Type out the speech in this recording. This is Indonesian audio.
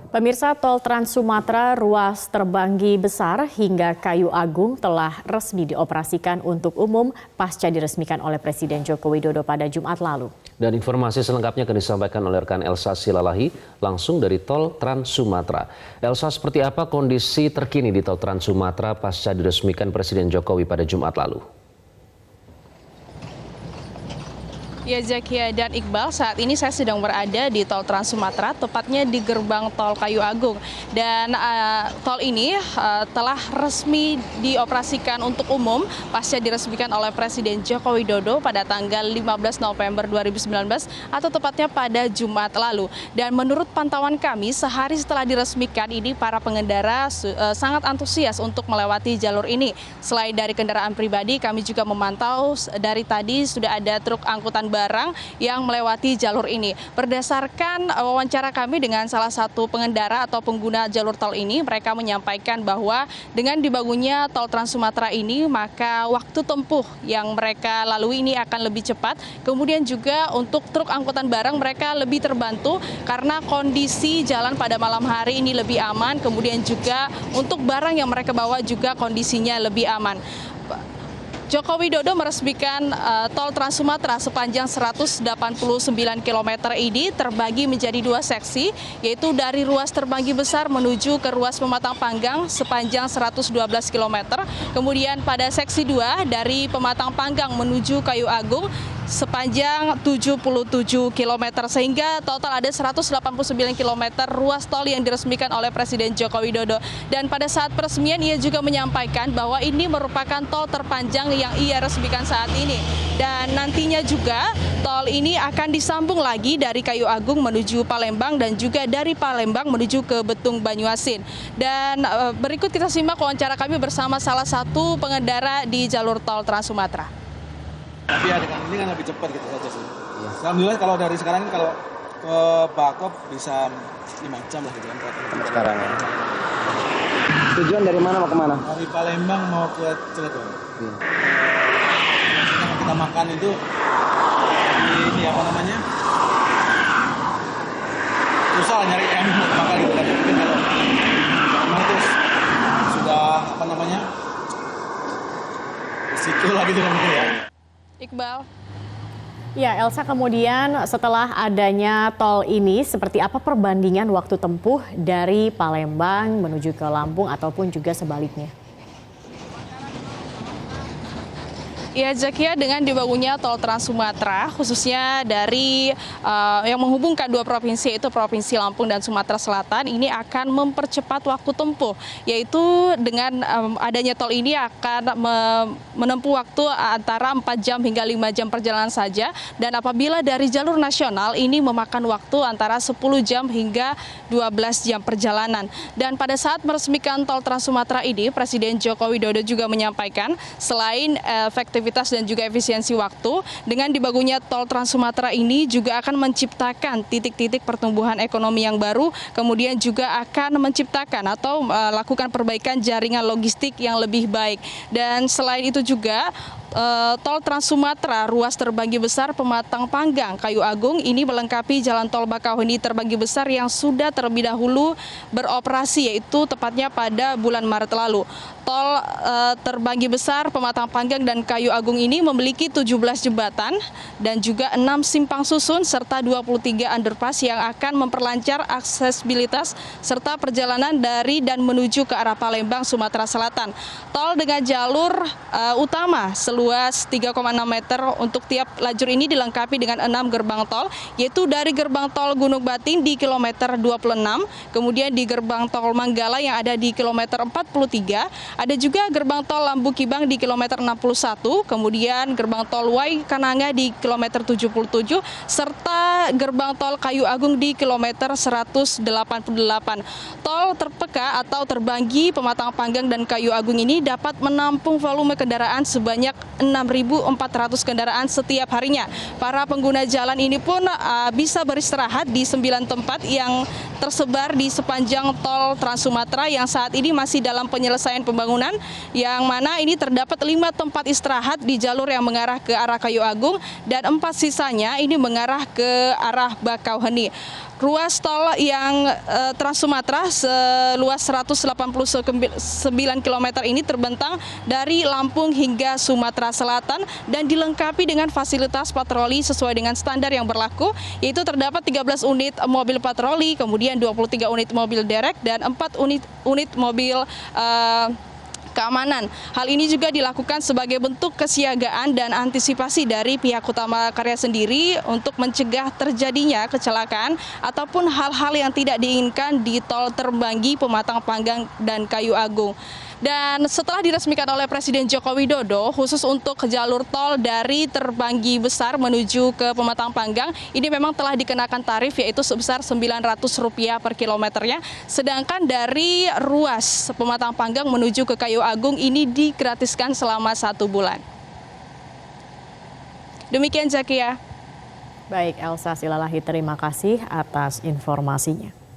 Pemirsa, tol Trans Sumatera ruas Terbanggi Besar hingga Kayu Agung telah resmi dioperasikan untuk umum pasca diresmikan oleh Presiden Joko Widodo pada Jumat lalu. Dan informasi selengkapnya akan disampaikan oleh rekan Elsa Silalahi langsung dari tol Trans Sumatera. Elsa, seperti apa kondisi terkini di tol Trans Sumatera pasca diresmikan Presiden Jokowi pada Jumat lalu? Ya, Zakia dan Iqbal, saat ini saya sedang berada di tol Trans Sumatera, tepatnya di gerbang tol Kayu Agung. Dan tol ini telah resmi dioperasikan untuk umum pasca diresmikan oleh Presiden Joko Widodo pada tanggal 15 November 2019 atau tepatnya pada Jumat lalu. Dan menurut pantauan kami, sehari setelah diresmikan ini para pengendara sangat antusias untuk melewati jalur ini. Selain dari kendaraan pribadi, kami juga memantau dari tadi sudah ada truk angkutan barang yang melewati jalur ini. Berdasarkan wawancara kami dengan salah satu pengendara atau pengguna jalur tol ini, mereka menyampaikan bahwa dengan dibangunnya tol Trans Sumatera ini, maka waktu tempuh yang mereka lalui ini akan lebih cepat. Kemudian juga untuk truk angkutan barang mereka lebih terbantu karena kondisi jalan pada malam hari ini lebih aman. Kemudian juga untuk barang yang mereka bawa juga kondisinya lebih aman. Joko Widodo meresmikan tol Trans Sumatera sepanjang 189 km ini terbagi menjadi dua seksi, yaitu dari ruas Terbanggi Besar menuju ke ruas Pematang Panggang sepanjang 112 km. Kemudian pada seksi 2 dari Pematang Panggang menuju Kayu Agung sepanjang 77 km, sehingga total ada 189 km ruas tol yang diresmikan oleh Presiden Joko Widodo. Dan pada saat peresmian ia juga menyampaikan bahwa ini merupakan tol terpanjang yang ia resmikan saat ini. Dan nantinya juga tol ini akan disambung lagi dari Kayu Agung menuju Palembang dan juga dari Palembang menuju ke Betung Banyuasin. Dan berikut kita simak wawancara kami bersama salah satu pengendara di jalur tol Trans Sumatera. Iya, dengan ini kan lebih cepat gitu saja sih. Ya. Alhamdulillah kalau dari sekarang ini kalau ke Bakop bisa 5 jam lah gitu kan. Sekarang ya. Tujuan dari mana mau kemana? Dari Palembang mau ke Cilegon. Ya. Yang kita makan itu ini apa namanya? Susah nyari yang makan gitu kan. Mungkin kalau memang itu sudah apa namanya? Risiko lah gitu kan mungkin ya. Iqbal. Ya, Elsa, kemudian setelah adanya tol ini, seperti apa perbandingan waktu tempuh dari Palembang menuju ke Lampung ataupun juga sebaliknya? Ya, Zakia, dengan dibangunnya tol Trans Sumatera, khususnya dari yang menghubungkan dua provinsi, yaitu Provinsi Lampung dan Sumatera Selatan, ini akan mempercepat waktu tempuh, yaitu dengan adanya tol ini akan menempuh waktu antara 4 jam hingga 5 jam perjalanan saja, dan apabila dari jalur nasional ini memakan waktu antara 10 jam hingga 12 jam perjalanan. Dan pada saat meresmikan tol Trans Sumatera ini, Presiden Joko Widodo juga menyampaikan selain efektivitas dan juga efisiensi waktu, dengan dibangunnya tol Trans Sumatera ini juga akan menciptakan titik-titik pertumbuhan ekonomi yang baru, kemudian juga akan menciptakan atau melakukan perbaikan jaringan logistik yang lebih baik. Dan selain itu juga tol Trans Sumatera ruas Terbanggi Besar Pematang Panggang Kayu Agung ini melengkapi jalan tol Bakauheni Terbanggi Besar yang sudah terlebih dahulu beroperasi, yaitu tepatnya pada bulan Maret lalu. Tol Terbanggi Besar Pematang Panggang dan Kayu Agung ini memiliki 17 jembatan dan juga 6 simpang susun serta 23 underpass yang akan memperlancar aksesibilitas serta perjalanan dari dan menuju ke arah Palembang, Sumatera Selatan. Tol dengan jalur utama seluas 3,6 meter untuk tiap lajur ini dilengkapi dengan 6 gerbang tol, yaitu dari gerbang tol Gunung Batin di kilometer 26, kemudian di gerbang tol Manggala yang ada di kilometer 43, ada juga gerbang tol Lambu Kibang di kilometer 61, kemudian gerbang tol Wai Kananga di kilometer 77, serta gerbang tol Kayu Agung di kilometer 188. Tol terpeka atau terbanggi Pematang Panggang dan Kayu Agung ini dapat menampung volume kendaraan sebanyak 6.400 kendaraan setiap harinya. Para pengguna jalan ini pun bisa beristirahat di 9 tempat yang tersebar di sepanjang tol Trans Sumatera yang saat ini masih dalam penyelesaian pembangunan, yang mana ini terdapat 5 tempat istirahat di jalur yang mengarah ke arah Kayu Agung dan 4 sisanya ini mengarah ke arah Bakauheni. ruas tol yang Trans Sumatera seluas 189 km ini terbentang dari Lampung hingga Sumatera Selatan dan dilengkapi dengan fasilitas patroli sesuai dengan standar yang berlaku, yaitu terdapat 13 unit mobil patroli, kemudian 23 unit mobil derek dan 4 unit mobil keamanan. Hal ini juga dilakukan sebagai bentuk kesiagaan dan antisipasi dari pihak Utama Karya sendiri untuk mencegah terjadinya kecelakaan ataupun hal-hal yang tidak diinginkan di tol Terbanggi, Pematang Panggang, dan Kayu Agung. Dan setelah diresmikan oleh Presiden Joko Widodo, khusus untuk jalur tol dari Terbanggi Besar menuju ke Pematang Panggang, ini memang telah dikenakan tarif yaitu sebesar Rp900 per kilometernya. Sedangkan dari ruas Pematang Panggang menuju ke Kayu Agung ini digratiskan selama 1 bulan. Demikian Zakia. Baik, Elsa Silalahi, terima kasih atas informasinya.